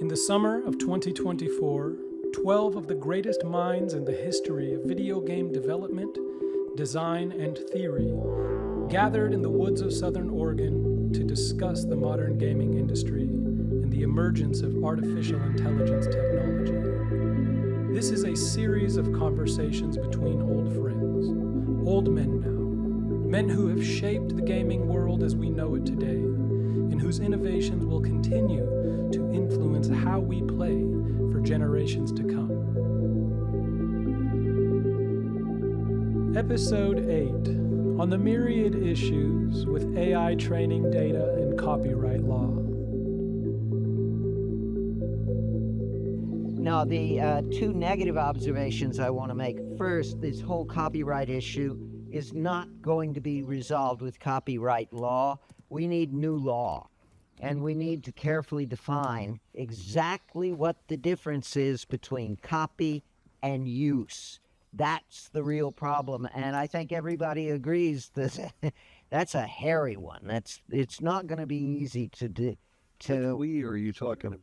In the summer of 2024, 12 of the greatest minds in the history of video game development, design, and theory gathered in the woods of Southern Oregon to discuss the modern gaming industry and the emergence of artificial intelligence technology. This is a series of conversations between old friends, old men now, men who have shaped the gaming world as we know it today, and whose innovations will continue to influence how we play for generations to come. Episode 8, on the myriad issues with AI training data and copyright law. Now, the two negative observations I want to make. First, this whole copyright issue is not going to be resolved with copyright law. We need new law, and we need to carefully define exactly what the difference is between copy and use. That's the real problem, and I think everybody agrees that that's a hairy one. It's not going to be easy to do. We, or are you talking about?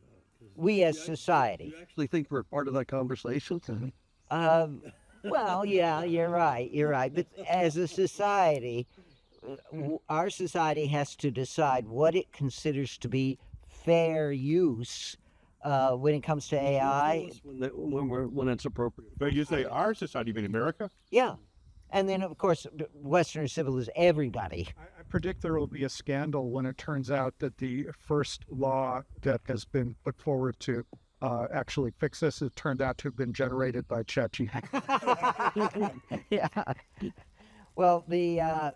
We as society. You actually think we're part of that conversation? Well, yeah, you're right. But as a society, our society has to decide what it considers to be fair use when it comes to AI. When it's appropriate. But you say our society, you mean America? Yeah. And then, of course, Western civil is everybody. I predict there will be a scandal when it turns out that the first law that has been put forward to actually fix this, it turned out to have been generated by ChatGPT. Yeah. Well, the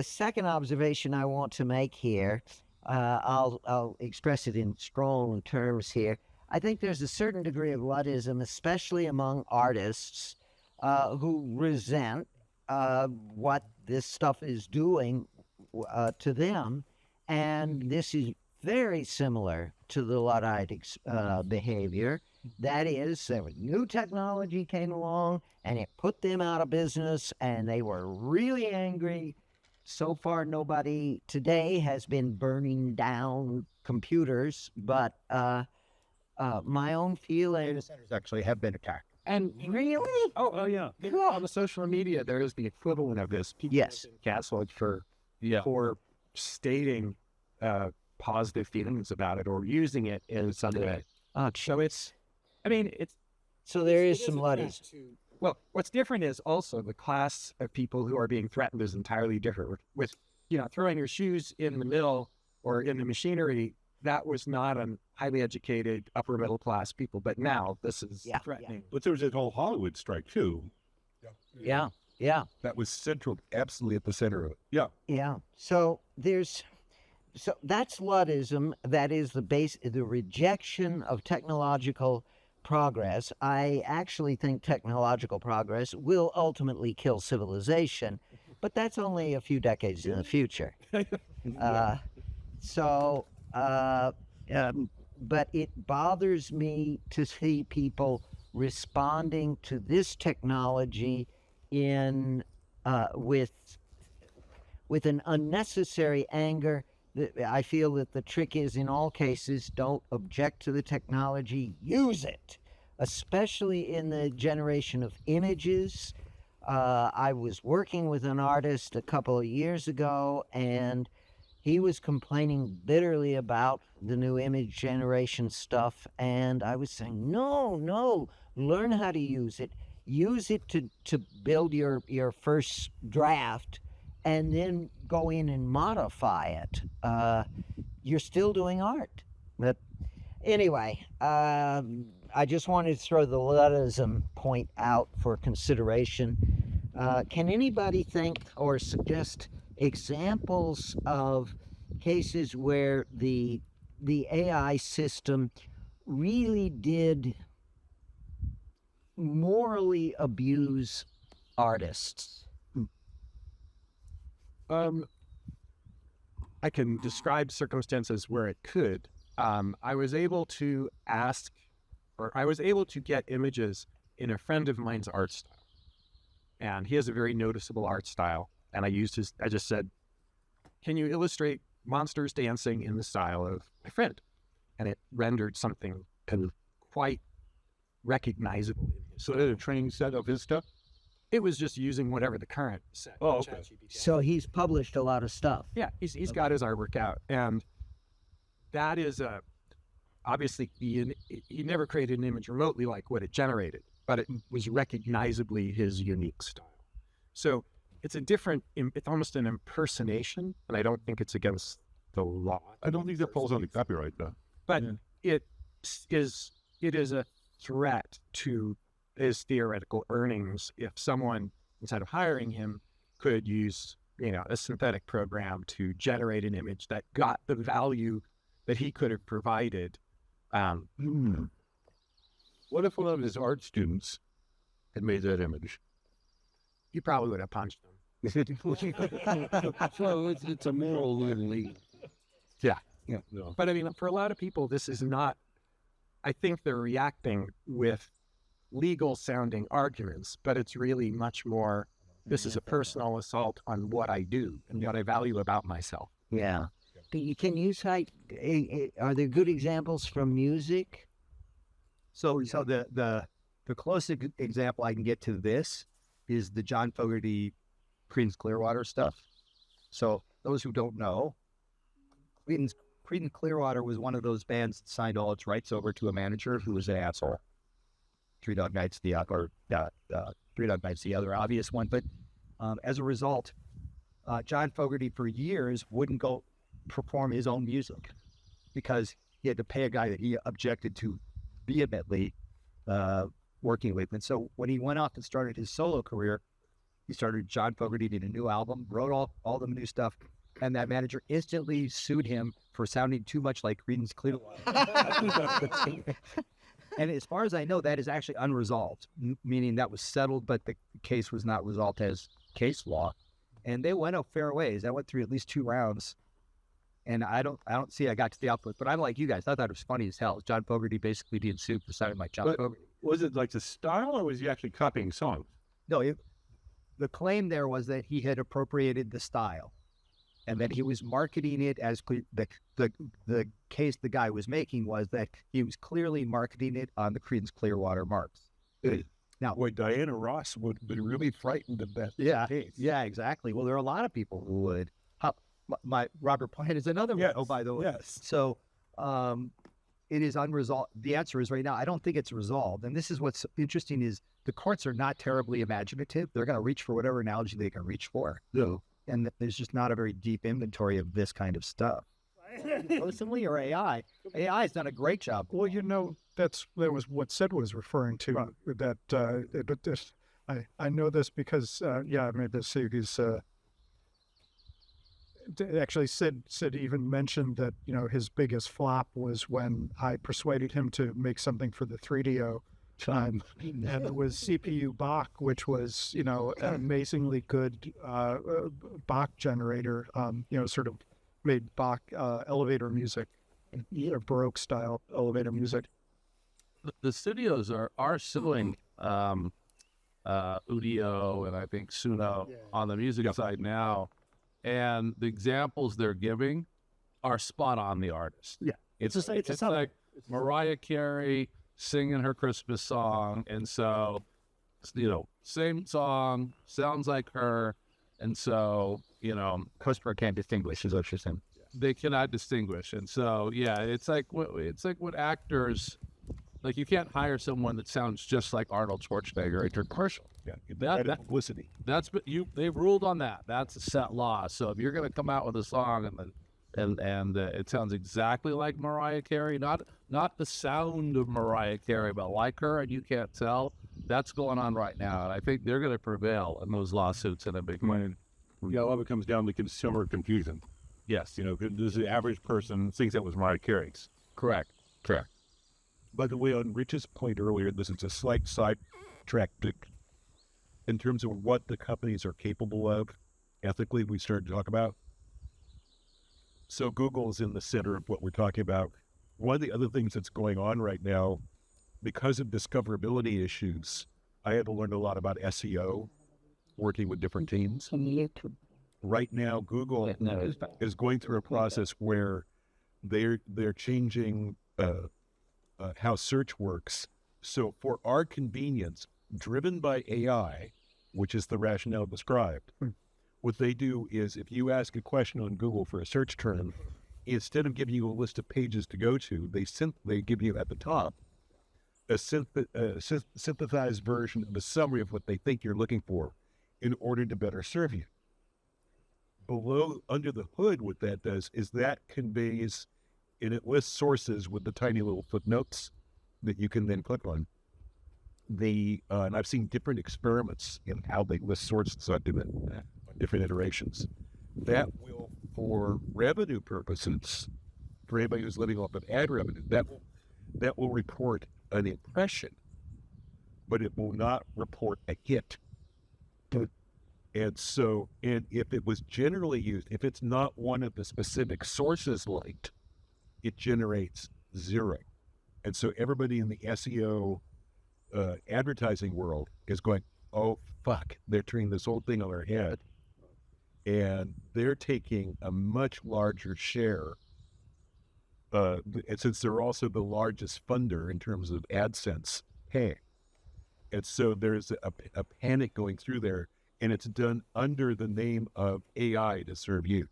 second observation I want to make here, I'll express it in strong terms here. I think there's a certain degree of Luddism, especially among artists who resent what this stuff is doing to them. And this is very similar to the Luddite behavior. That is, new technology came along and it put them out of business and they were really angry. So far, nobody today has been burning down computers, but my own feeling... Data centers actually have been attacked. And really? Oh yeah. Cool. On the social media, there is the equivalent of this. People Yes. Canceled for stating positive feelings about it or using it in some way. So So there is some Luddism. Well, what's different is also the class of people who are being threatened is entirely different. With throwing your shoes in the mill or in the machinery, that was not a highly educated upper middle class people. But now this is threatening. Yeah. But there was that whole Hollywood strike too. Yeah. That was central, absolutely at the center of it. Yeah. Yeah. So that's Luddism. That is the rejection of technological progress. I actually think technological progress will ultimately kill civilization, but that's only a few decades in the future. But it bothers me to see people responding to this technology with an unnecessary anger. I feel that the trick is, in all cases, don't object to the technology, use it, especially in the generation of images. I was working with an artist a couple of years ago, and he was complaining bitterly about the new image generation stuff, and I was saying, no, learn how to use it. Use it to build your first draft, and then go in and modify it. You're still doing art. But anyway, I just wanted to throw the Luddism point out for consideration. Can anybody think or suggest examples of cases where the AI system really did morally abuse artists? I can describe circumstances where it could. I was able to get images in a friend of mine's art style. And he has a very noticeable art style. And I just said, can you illustrate monsters dancing in the style of my friend? And it rendered something and quite recognizable in his So did a training set of his stuff? It was just using whatever the current set. Oh, okay. ChatGPT. So he's published a lot of stuff. Yeah, he's got his artwork out, and that is obviously he never created an image remotely like what it generated, but it was recognizably his unique style. So it's it's almost an impersonation, and I don't think it's against the law. I don't think that falls under copyright, though. But it is a threat to his theoretical earnings if someone, instead of hiring him, could use a synthetic program to generate an image that got the value that he could have provided. What if one of his art students had made that image? He probably would have punched them. So it's a moral league. Yeah. No. But I mean, for a lot of people, this is not, I think they're reacting with legal sounding arguments, but it's really much more, this is a personal assault on what I do and what I value about myself. Yeah. Can you cite, are there good examples from music? So the closest example I can get to this is the John Fogerty Creedence Clearwater stuff. So those who don't know, Creedence Clearwater was one of those bands that signed all its rights over to a manager who was an asshole. Three Dog Night's the other obvious one. But as a result, John Fogerty for years wouldn't go perform his own music because he had to pay a guy that he objected to vehemently working with. And so when he went off and started his solo career, he started John Fogerty, did a new album, wrote all the new stuff, and that manager instantly sued him for sounding too much like Creedence Clearwater. And as far as I know, that is actually unresolved, meaning that was settled, but the case was not resolved as case law. And they went a fair ways. That went through at least 2 rounds. And I don't see I got to the output, but I'm like you guys. I thought it was funny as hell. John Fogerty basically being sued for sounding like John Fogerty. Was it like the style, or was he actually copying songs? No, the claim there was that he had appropriated the style, and that he was marketing it as the case the guy was making was that he was clearly marketing it on the Creedence Clearwater marks. Now, Boy, Diana Ross would have been really frightened of that. yeah, exactly. Well, there are a lot of people who would. My Robert Plant is another one. Oh, by the way. Yes. So it is unresolved. The answer is right now, I don't think it's resolved. And this is what's interesting is the courts are not terribly imaginative. They're going to reach for whatever analogy they can reach for. No. And there's just not a very deep inventory of this kind of stuff. Personally, or AI? AI has done a great job. Well, that was what Sid was referring to. Right. That I know this because I made this series. Actually, Sid even mentioned that his biggest flop was when I persuaded him to make something for the 3DO. And it was CPU Bach, which was an amazingly good Bach generator. Sort of made Bach elevator music, Baroque style elevator music. The studios are suing Udio and I think Suno on the music side now, and the examples they're giving are spot on the artist. Yeah, it's like Mariah Carey singing her Christmas song, and so same song, sounds like her, and so customer can't distinguish is what you're saying. They cannot distinguish, and so it's like what actors. Like, you can't hire someone that sounds just like Arnold Schwarzenegger into a commercial. Yeah, that publicity. They've ruled on that. That's a set law. So if you're going to come out with a song and it sounds exactly like Mariah Carey, not the sound of Mariah Carey, but like her, and you can't tell, that's going on right now. And I think they're going to prevail in those lawsuits in a big way. Yeah, a lot of it comes down to consumer confusion. Yes. Does the average person thinks that was Mariah Carey's? Correct. By the way, on Rich's point earlier, this is a slight side track in terms of what the companies are capable of ethically, we started to talk about. So Google is in the center of what we're talking about. One of the other things that's going on right now, because of discoverability issues, I had to learn a lot about SEO, working with different teams. Right now, Google is going through a process where they're changing how search works. So for our convenience, driven by AI, which is the rationale described, what they do is if you ask a question on Google for a search term, instead of giving you a list of pages to go to, they give you at the top a synthesized version of a summary of what they think you're looking for in order to better serve you. Below, under the hood, what that does is that conveys, and it lists sources with the tiny little footnotes that you can then click on. And I've seen different experiments in how they list sources on different iterations. That will, for revenue purposes, for anybody who's living off of ad revenue, that will report an impression, but it will not report a hit. And so, and if it was generally used, if it's not one of the specific sources linked, it generates 0. And so everybody in the SEO advertising world is going, oh, fuck, they're turning this whole thing on their head. And they're taking a much larger share. And since they're also the largest funder in terms of AdSense pay. And so there's a panic going through there, and it's done under the name of AI to serve you.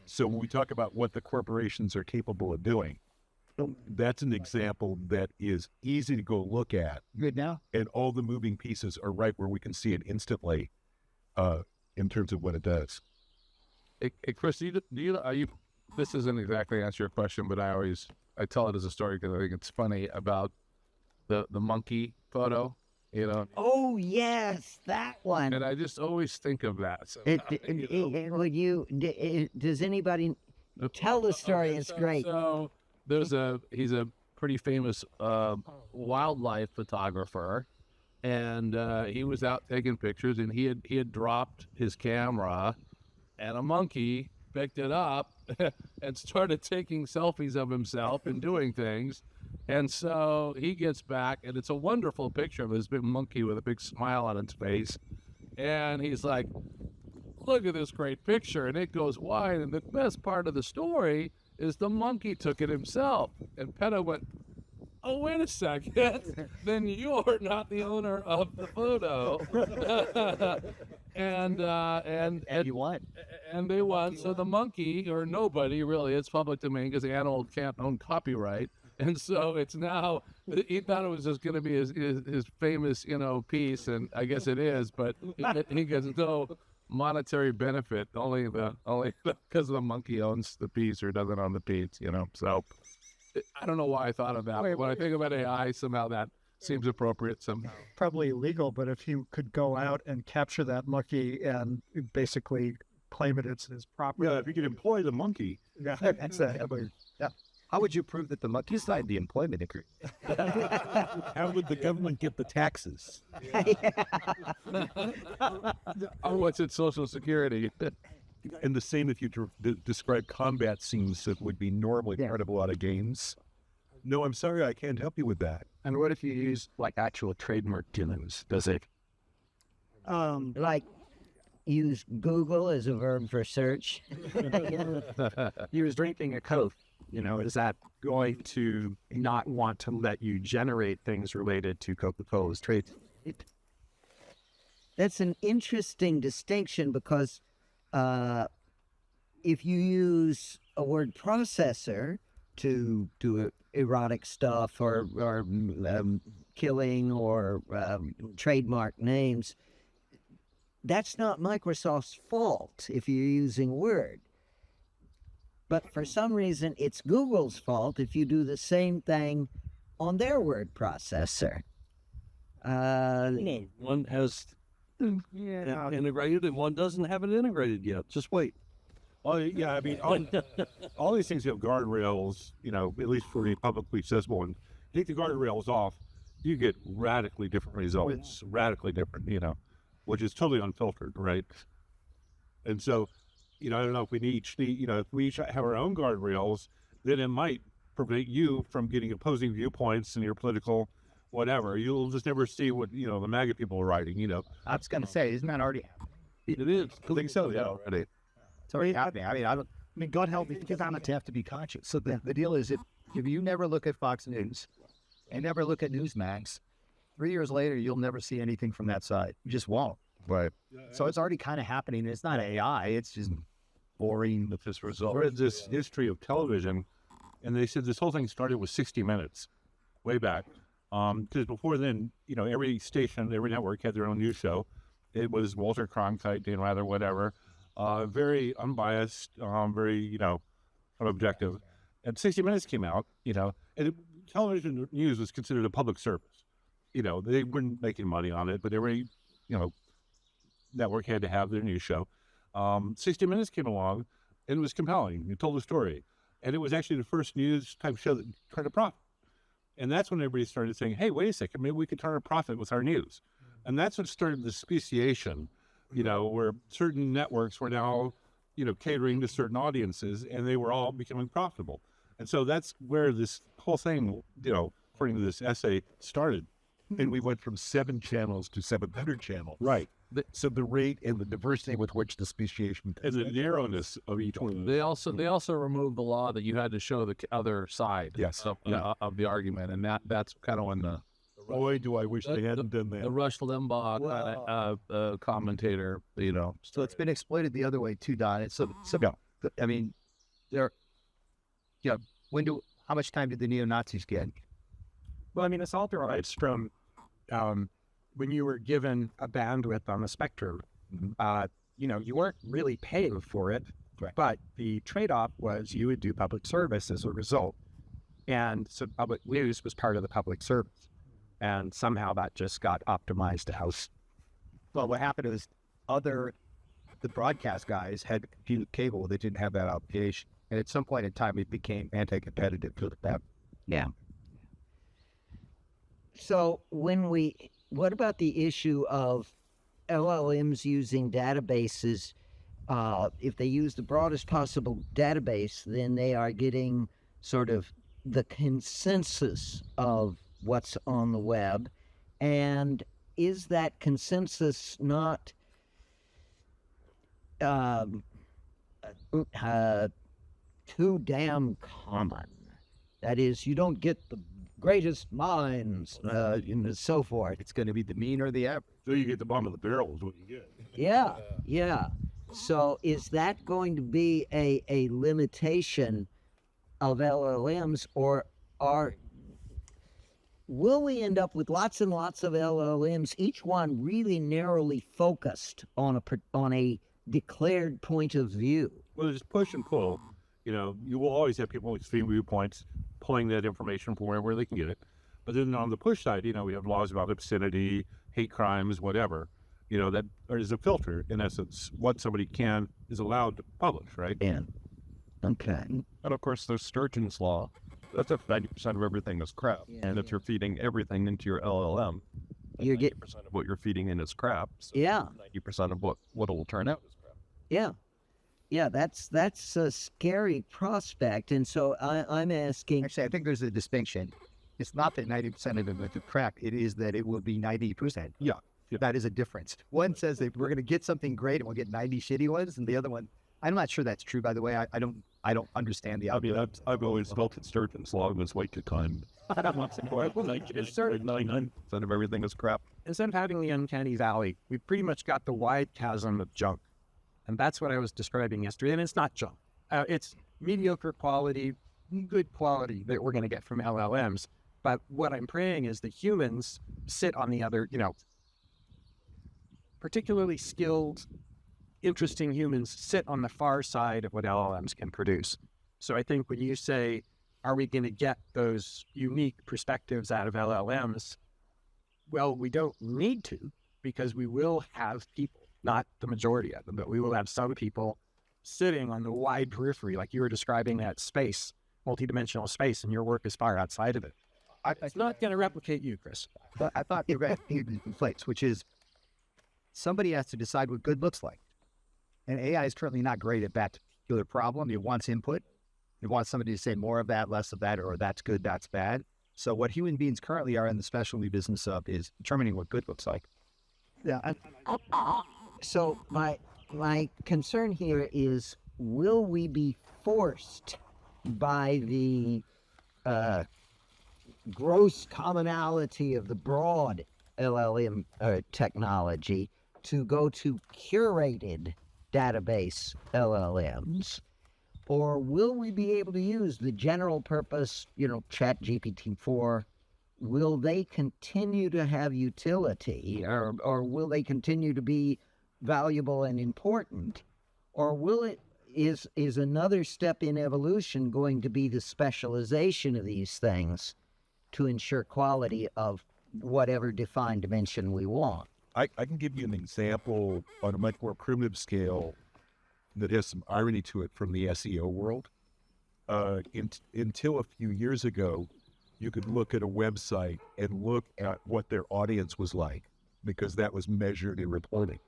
So when we talk about what the corporations are capable of doing, that's an example that is easy to go look at. Good now? And all the moving pieces are right where we can see it instantly in terms of what it does. Hey, Chris, this isn't exactly answer your question, but I tell it as a story because I think it's funny about the monkey photo, Oh, yes, that one. And I just always think of that. So, Does anybody tell the story? It's great. So he's a pretty famous wildlife photographer, and he was out taking pictures, and he had dropped his camera, and a monkey picked it up and started taking selfies of himself and doing things. And so he gets back, and it's a wonderful picture of this big monkey with a big smile on its face. And he's like, look at this great picture. And it goes wide. And the best part of the story is the monkey took it himself. And PETA went, oh, wait a second. Then you're not the owner of the photo. and you won. And they won. So the monkey, or nobody really, it's public domain because the animal can't own copyright. And so it's now, he thought it was just going to be his famous, piece, and I guess it is, but he gets no monetary benefit, only because the monkey owns the piece or doesn't own the piece, So I don't know why I thought of that. But when I think about AI, somehow that seems appropriate somehow. Probably illegal, but if you could go out and capture that monkey and basically claim it as his property. Yeah, if you could employ the monkey. Yeah, exactly. Yeah. How would you prove that the monkey signed the employment agreement? How would the government get the taxes? Oh, what's it, Social Security? And the same if you describe combat scenes that would be normally part of a lot of games. No, I'm sorry, I can't help you with that. And what if you use like actual trademark dealings? Does it? Like use Google as a verb for search. You was drinking a Coke. Is that going to not want to let you generate things related to Coca-Cola's trade? That's an interesting distinction because if you use a word processor to do erotic stuff or killing or trademark names, that's not Microsoft's fault if you're using Word. But for some reason, it's Google's fault if you do the same thing on their word processor. One has integrated and one doesn't have it integrated yet. Just wait. Oh, yeah, I mean, all these things have guardrails, at least for the publicly accessible one. Take the guardrails off, you get radically different results, radically different, which is totally unfiltered, right? And so, I don't know if we each have our own guardrails, then it might prevent you from getting opposing viewpoints in your political whatever. You'll just never see what, the MAGA people are writing, I was going to say, isn't that already happening? It is. I think so, yeah, already. It's already happening. I mean, God help me, because I'm going to have to be conscious. So the deal is, if you never look at Fox News and never look at Newsmax, 3 years later, you'll never see anything from that side. You just won't. Right. So it's already kind of happening. It's not AI. It's just boring. With this result. I read this history of television, and they said this whole thing started with 60 Minutes, way back. Because before then, every station, every network had their own news show. It was Walter Cronkite, Dan Rather, whatever. Very unbiased, very, objective. And 60 Minutes came out, and television news was considered a public service. They weren't making money on it, but every, network had to have their news show. 60 Minutes came along, and it was compelling. It told a story. And it was actually the first news type show that turned a profit. And that's when everybody started saying, hey, wait a second, maybe we could turn a profit with our news. And that's what started the speciation, where certain networks were now, catering to certain audiences, and they were all becoming profitable. And so that's where this whole thing, according to this essay, started. And we went from 7 channels to 700 channels. Right. So the rate and the diversity with which the speciation and the narrowness of each one. They also removed the law that you had to show the other side of the argument, and that's kind of when the boy, do I wish they hadn't done that. The Rush Limbaugh commentator, So it's been exploited the other way too, Don. It's I mean, how much time did the neo-Nazis get? Well, I mean, it's all derives from when you were given a bandwidth on the spectrum. You weren't really paying for it, but the trade-off was you would do public service as a result. And so public news was part of the public service. And somehow that just got optimized out. Well, what happened is the broadcast guys had computed cable that didn't have that obligation. And at some point in time, it became anti-competitive to that. Yeah. So what about the issue of LLMs using databases? If they use the broadest possible database, then they are getting sort of the consensus of what's on the web. And is that consensus not too damn common? That is, you don't get the greatest minds, and so forth. It's going to be the mean or the average. So you get the bottom of the barrel is what you get. Yeah. So is that going to be a limitation of LLMs, or will we end up with lots and lots of LLMs, each one really narrowly focused on a declared point of view? Well, there's push and pull. You will always have people with extreme viewpoints pulling that information from wherever they can get it. But then on the push side, we have laws about obscenity, hate crimes, whatever. That is a filter, in essence, what somebody is allowed to publish, right? Yeah. Okay. And of course, there's Sturgeon's law. That's if 90% of everything is crap. Yeah. And if you're feeding everything into your LLM, You get 90% of what you're feeding in is crap. So Yeah. 90% of what it will turn out is crap. Yeah, that's a scary prospect, and so I'm asking. Actually, I think there's a distinction. It's not that 90% of it is crap. It is that it will be 90%. Yeah. That is a difference. One says that we're going to get something great and we'll get 90 shitty ones, and the other one, I'm not sure that's true. By the way, I don't understand the. I've always felt that Sturgeon's law was way too kind. 99% of everything is crap. Instead of having the uncanny valley, we've pretty much got the wide chasm of junk. And that's what I was describing yesterday. And it's not junk. It's mediocre quality, good quality that we're going to get from LLMs. But what I'm praying is that humans sit on the other, particularly skilled, interesting humans sit on the far side of what LLMs can produce. So I think when you say, are we going to get those unique perspectives out of LLMs? Well, we don't need to, because we will have people. Not the majority of them, but we will have some people sitting on the wide periphery, like you were describing that space, multidimensional space, and your work is far outside of it. It's not going to replicate you, Chris. But I thought you read conflates, which is somebody has to decide what good looks like. And AI is currently not great at that particular problem. It wants input. It wants somebody to say more of that, less of that, or that's good, that's bad. So what human beings currently are in the specialty business of is determining what good looks like. Yeah. So my concern here is, will we be forced by the gross commonality of the broad LLM technology to go to curated database LLMs? Or will we be able to use the general purpose, Chat GPT-4? Will they continue to have utility, or will they continue to be valuable and important? Or is another step in evolution going to be the specialization of these things to ensure quality of whatever defined dimension we want? I can give you an example on a much more primitive scale that has some irony to it from the SEO world. Until a few years ago, you could look at a website and look at what their audience was like, because that was measured in reporting.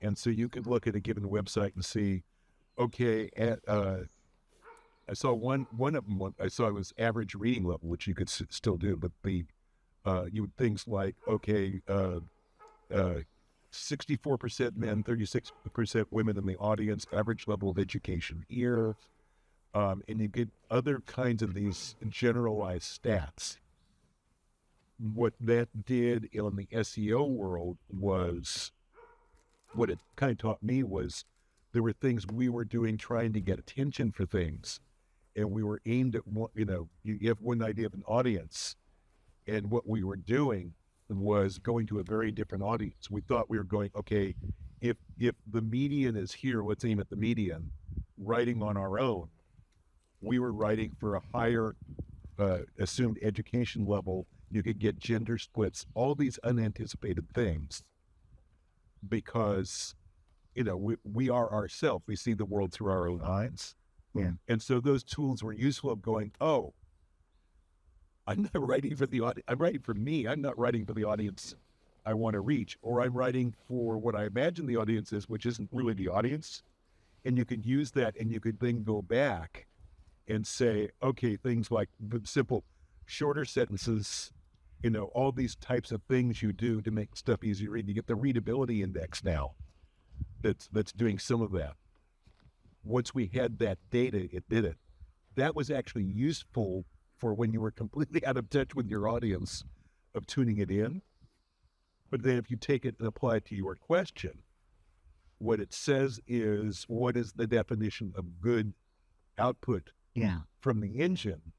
And so you could look at a given website and see, okay, I saw one of them. I saw it was average reading level, which you could still do, but things like, okay, 64% men, 36% women in the audience, average level of education here, and you get other kinds of these generalized stats. What that did in the SEO world was, what it kind of taught me was, there were things we were doing trying to get attention for things, and we were aimed at, you have one idea of an audience, and what we were doing was going to a very different audience. We thought we were going, okay, if the median is here, let's aim at the median. Writing on our own, we were writing for a higher assumed education level. You could get gender splits, all these unanticipated things, because we are ourselves. We see the world through our own eyes. Yeah. And so those tools were useful of going, oh, I'm not writing for the audience. I'm writing for me. I'm not writing for the audience I want to reach, or I'm writing for what I imagine the audience is, which isn't really the audience. And you could use that, and you could then go back and say, okay, things like simple, shorter sentences, all these types of things you do to make stuff easier to read. You get the readability index now that's doing some of that. Once we had that data, it did it. That was actually useful for when you were completely out of touch with your audience of tuning it in. But then if you take it and apply it to your question, what it says is, what is the definition of good output from the engine?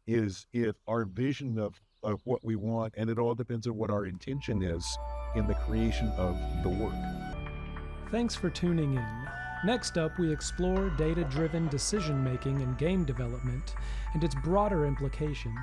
Is if our vision of what we want, and it all depends on what our intention is in the creation of the work. Thanks for tuning in. Next up, we explore data-driven decision-making in game development and its broader implications.